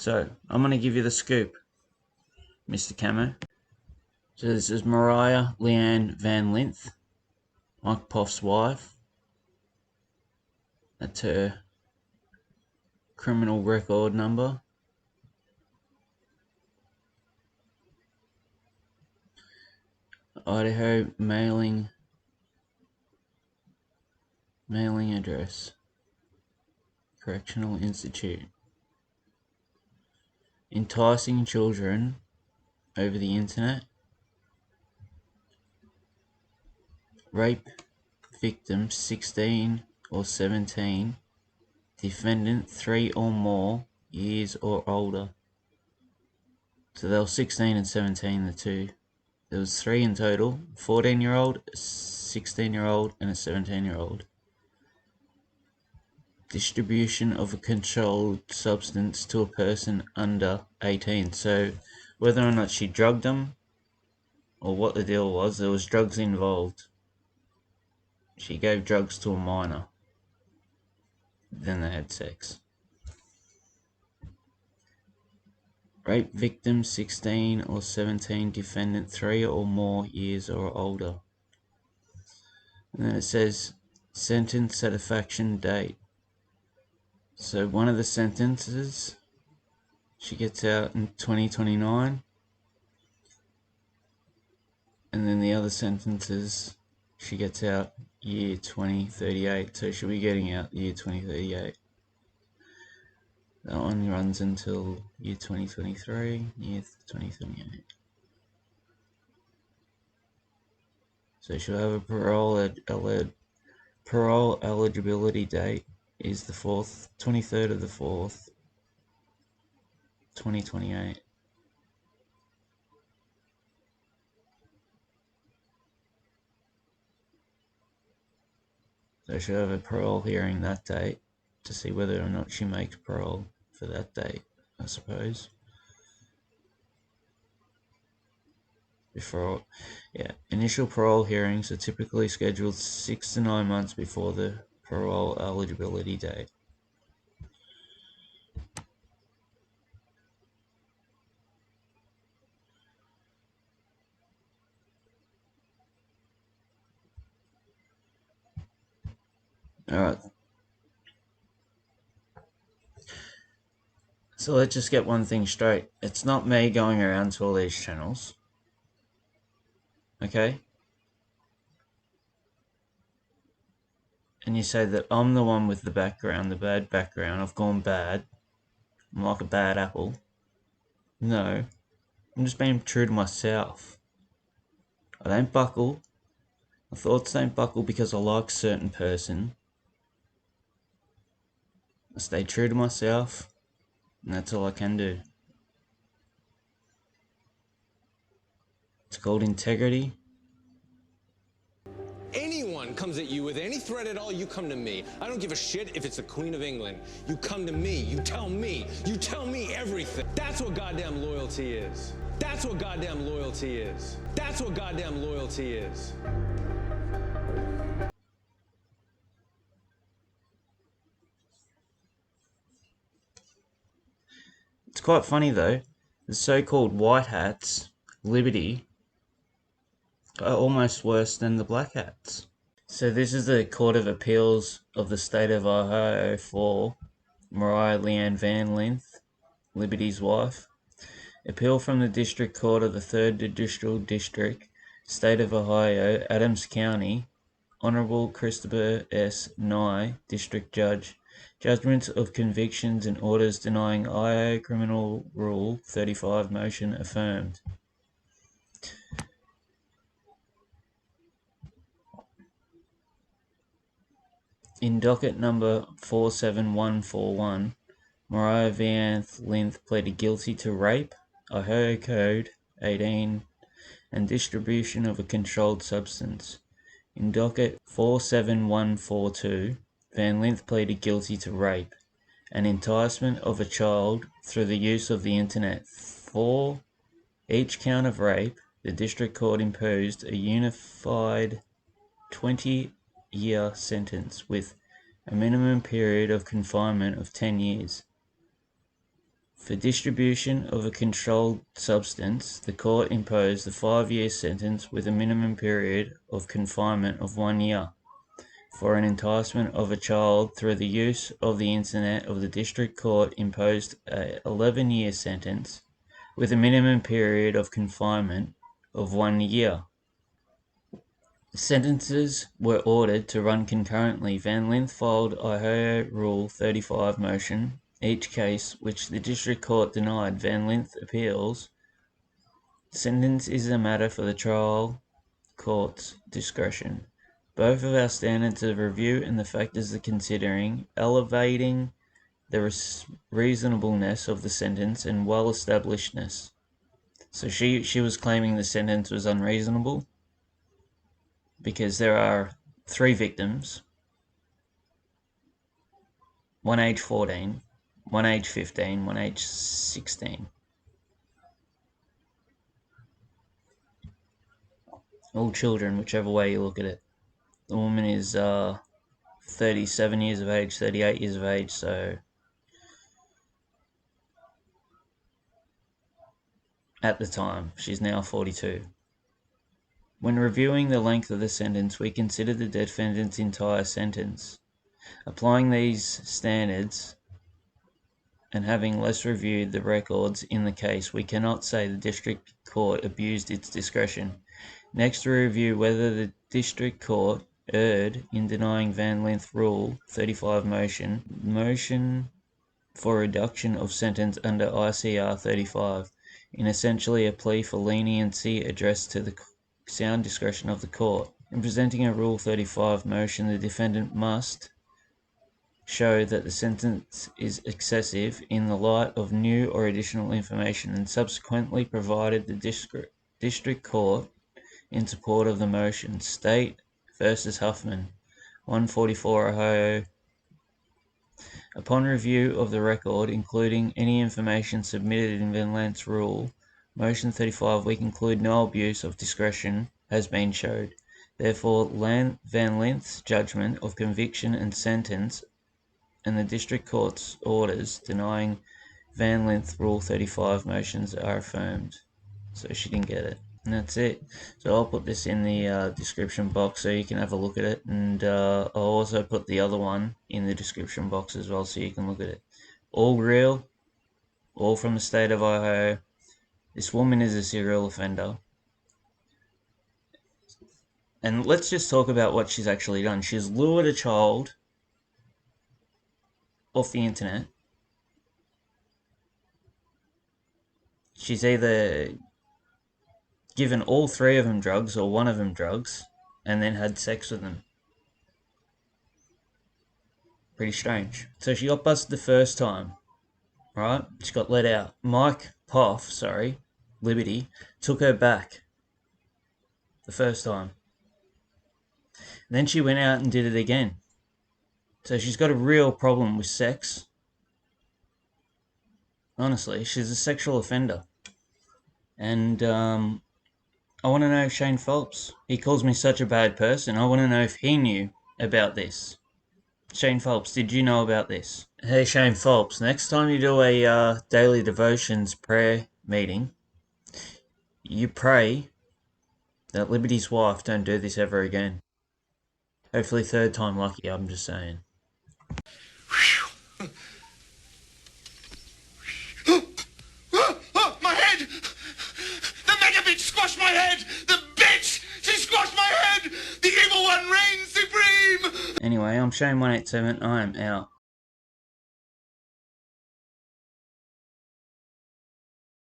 So, I'm going to give you the scoop, Mr. Camo. So this is Mariah Leanne Van Lith, Mike Poff's wife. That's her criminal record number. Idaho mailing address. Correctional Institute. Enticing children over the internet. Rape victim 16 or 17. Defendant 3 or more years or older. So they were 16 and 17, the two. There was 3 in total, 14-year-old, a 16-year-old, and a 17-year-old. Distribution of a controlled substance to a person under 18. So whether or not she drugged them or what the deal was, there was drugs involved. She gave drugs to a minor. Then they had sex. Rape victim 16 or 17, defendant 3 or more years or older. And then it says sentence satisfaction date. So one of the sentences, she gets out in 2029. And then the other sentences, she gets out year 2038. So she'll be getting out year 2038. That one runs until year 2023, year 2028. So she'll have a parole eligibility date is the 23rd of the 4th, 2028. So she'll have a parole hearing that date to see whether or not she makes parole for that date, I suppose. Initial parole hearings are typically scheduled 6 to 9 months before the parole eligibility date. Alright. So let's just get one thing straight. It's not me going around to all these channels. Okay? And you say that I'm the one with the background, the bad background. I've gone bad. I'm like a bad apple. No. I'm just being true to myself. I don't buckle. My thoughts don't buckle because I like a certain person. I stay true to myself. And that's all I can do. It's called integrity. Anyone comes at you with any threat at all, you come to me. I don't give a shit if it's the Queen of England. You come to me. You tell me everything. That's what goddamn loyalty is. That's what goddamn loyalty is. That's what goddamn loyalty is. It's quite funny though. The so-called white hats, Liberty, are almost worse than the black hats. So this is the Court of Appeals of the State of Ohio for Mariah Leanne Van Lith, Liberty's wife. Appeal from the District Court of the 3rd Judicial District, State of Ohio, Adams County. Honorable Christopher S. Nye, District Judge. Judgments of convictions and orders denying Idaho Criminal Rule 35 motion affirmed. In docket number 47141, Mariah Van Lith pleaded guilty to rape, Idaho Code 18, and distribution of a controlled substance. In docket 47142, Van Lith pleaded guilty to rape and enticement of a child through the use of the internet. For each count of rape, the district court imposed a unified 20-year sentence with a minimum period of confinement of 10 years. For distribution of a controlled substance, the court imposed a 5-year sentence with a minimum period of confinement of 1 year. For an enticement of a child through the use of the internet, the district court imposed a 11-year sentence with a minimum period of confinement of 1 year. Sentences were ordered to run concurrently. Van Lith filed Idaho Rule 35 motion. Each case which the district court denied, Van Lith appeals. Sentence is a matter for the trial court's discretion. Both of our standards of review and the factors of considering elevating the reasonableness of the sentence and well-establishedness. So she was claiming the sentence was unreasonable because there are 3 victims, one age 14, one age 15, one age 16. All children, whichever way you look at it. The woman is 37 years of age, 38 years of age, so at the time, she's now 42. When reviewing the length of the sentence, we consider the defendant's entire sentence. Applying these standards and having less reviewed the records in the case, we cannot say the district court abused its discretion. Next, we review whether the district court erred in denying Van Lith Rule 35 motion for reduction of sentence under ICR 35, in essentially a plea for leniency addressed to the sound discretion of the court. In presenting a Rule 35 motion, the defendant must show that the sentence is excessive in the light of new or additional information, and subsequently provided the district court in support of the motion. State versus Huffman, 144 Ohio. Upon review of the record, including any information submitted in Van Lith's Rule, Motion 35, we conclude no abuse of discretion has been showed. Therefore, Van Lith's judgment of conviction and sentence and the district court's orders denying Van Lith Rule 35 motions are affirmed. So she didn't get it. And that's it. So I'll put this in the description box so you can have a look at it. And I'll also put the other one in the description box as well so you can look at it. All real. All from the state of Idaho. This woman is a serial offender. And let's just talk about what she's actually done. She's lured a child off the internet. She's either given all 3 of them drugs or one of them drugs and then had sex with them. Pretty strange. So she got busted the first time, right? She got let out. Liberty, took her back the first time. And then she went out and did it again. So she's got a real problem with sex. Honestly, she's a sexual offender. And I want to know Shane Phelps. He calls me such a bad person. I want to know if he knew about this. Shane Phelps, did you know about this? Hey Shane Phelps, next time you do a daily devotions prayer meeting, you pray that Liberty's wife don't do this ever again. Hopefully 3rd time lucky, I'm just saying. My head! The mega bitch squashed my head! The bitch! She squashed my head! The evil one reigns supreme! Anyway, I'm Shane187, I am out.